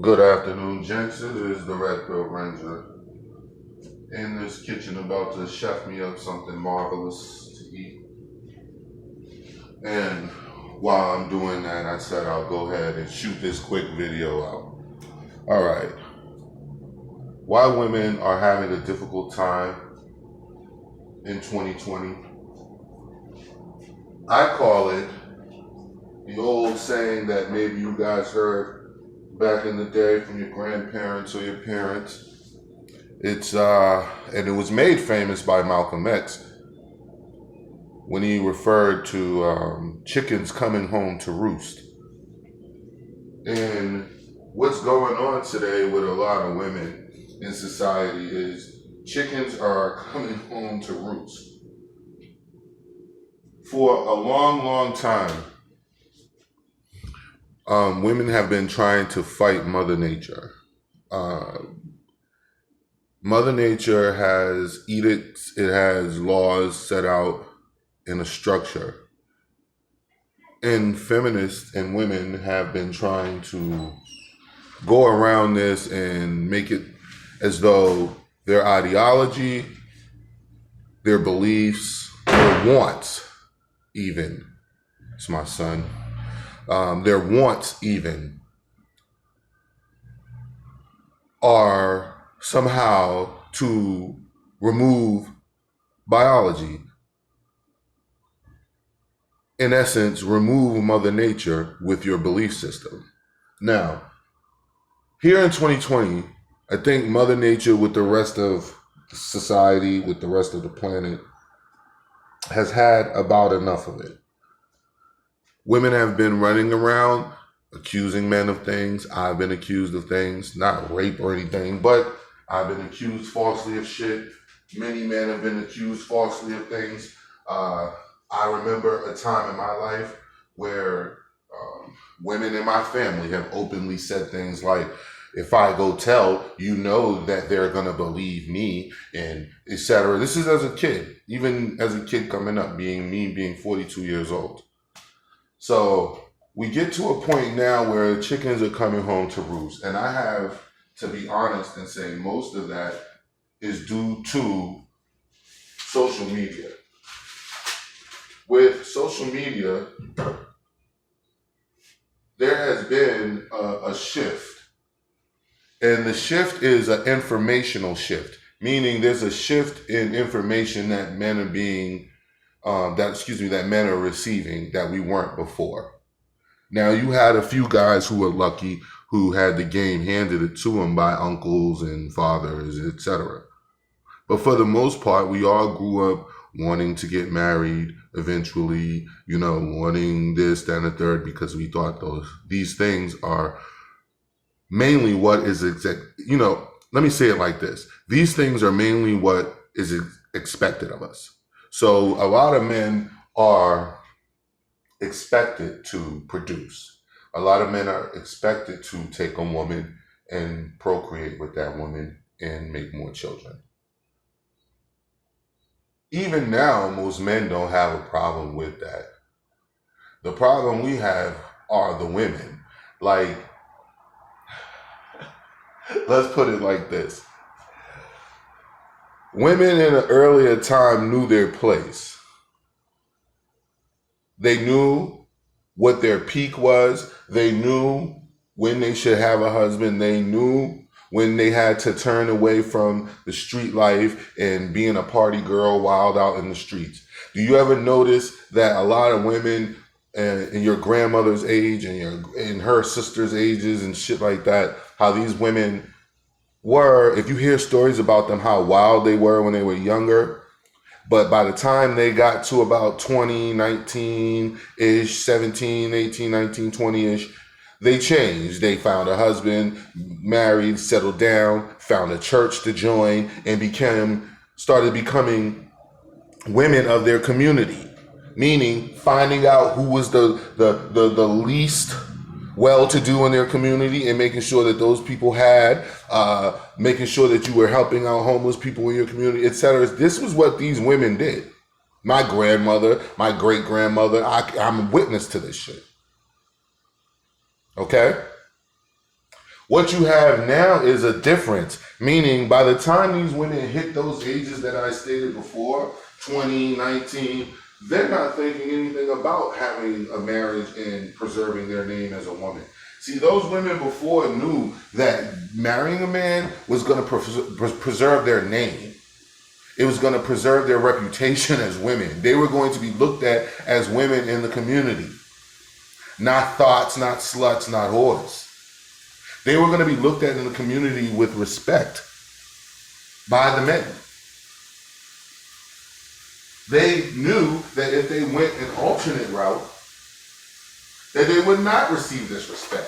Good afternoon, gents. It is the Redpilling Ranger in this kitchen about to chef me up something marvelous to eat. And while I'm doing that, I said I'll go ahead and shoot this quick video out. All right. Why women are having a difficult time in 2020. I call it the old saying that maybe you guys heard back in the day from your grandparents or your parents. It's and it was made famous by Malcolm X when he referred to chickens coming home to roost. And what's going on today with a lot of women in society is chickens are coming home to roost. For a long, long time, women have been trying to fight Mother Nature. Mother Nature has edicts, it has laws set out in a structure. And feminists and women have been trying to go around this and make it as though their ideology, their beliefs, their wants even, it's my son, their wants even are somehow to remove biology. In essence, remove Mother Nature with your belief system. Now, here in 2020, I think Mother Nature with the rest of society, with the rest of the planet, has had about enough of it. Women have been running around accusing men of things. I've been accused of things, not rape or anything, but I've been accused falsely of shit. Many men have been accused falsely of things. I remember a time in my life where women in my family have openly said things like, if I go tell, you know that they're going to believe me, and etc. This is as a kid, even as a kid coming up, being 42 years old. So we get to a point now where chickens are coming home to roost. And I have to be honest and say most of that is due to social media. With social media, there has been a shift. And the shift is an informational shift, meaning there's a shift in information that men are that men are receiving that we weren't before. Now, you had a few guys who were lucky who had the game handed it to them by uncles and fathers, etc. But for the most part, we all grew up wanting to get married eventually, wanting this, that, and the third, because we thought these things are mainly what is let me say it like this. These things are mainly what is expected of us. So a lot of men are expected to produce. A lot of men are expected to take a woman and procreate with that woman and make more children. Even now, most men don't have a problem with that. The problem we have are the women. Like, let's put it like this. Women in an earlier time knew their place. They knew what their peak was. They knew when they should have a husband. They knew when they had to turn away from the street life and being a party girl wild out in the streets. Do you ever notice that a lot of women in your grandmother's age and in her sister's ages and shit like that, how these women were, if you hear stories about them, how wild they were when they were younger, but by the time they got to about 20, 19-ish, 17, 18, 19, 20-ish, they changed. They found a husband, married, settled down, found a church to join, and started becoming women of their community. Meaning finding out who was the least well-to-do in their community and making sure that those people had, making sure that you were helping out homeless people in your community, etc. This was what these women did. My grandmother, my great-grandmother, I'm a witness to this shit. Okay? What you have now is a difference, meaning by the time these women hit those ages that I stated before, 20, 19, they're not thinking anything about having a marriage and preserving their name as a woman. See, those women before knew that marrying a man was going to preserve their name. It was going to preserve their reputation as women. They were going to be looked at as women in the community. Not thoughts, not sluts, not whores. They were going to be looked at in the community with respect by the men. They knew that if they went an alternate route, that they would not receive this respect.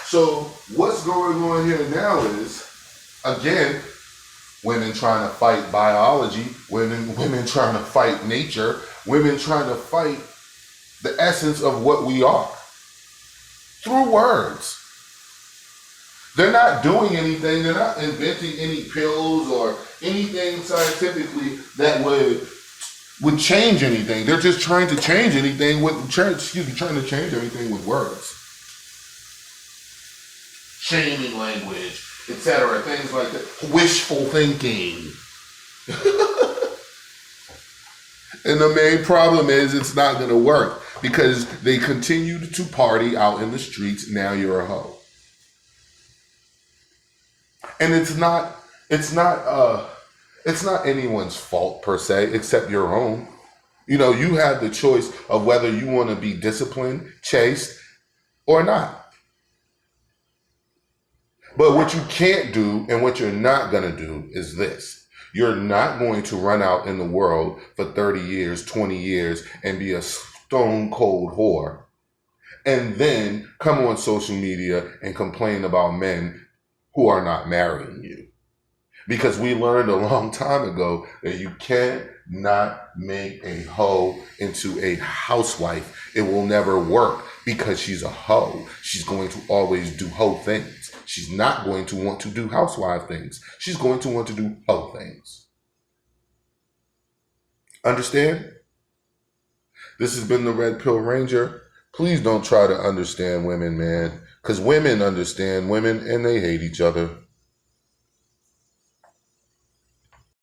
So what's going on here now is, again, women trying to fight biology, women trying to fight nature, women trying to fight the essence of what we are through words. They're not doing anything. They're not inventing any pills or anything scientifically that would change anything. They're just trying to change anything trying to change everything with words. Shaming language, etc. Things like that. Wishful thinking. And the main problem is it's not going to work because they continued to party out in the streets. Now you're a hoe. And it's not anyone's fault per se, except your own. You know, you have the choice of whether you want to be disciplined, chaste, or not. But what you can't do and what you're not going to do is this. You're not going to run out in the world for 30 years, 20 years, and be a stone cold whore. And then come on social media and complain about men who are not marrying you. Because we learned a long time ago that you cannot make a hoe into a housewife. It will never work because she's a hoe. She's going to always do hoe things. She's not going to want to do housewife things. She's going to want to do hoe things. Understand? This has been the Red Pill Ranger. Please don't try to understand women, man. Because women understand women and they hate each other.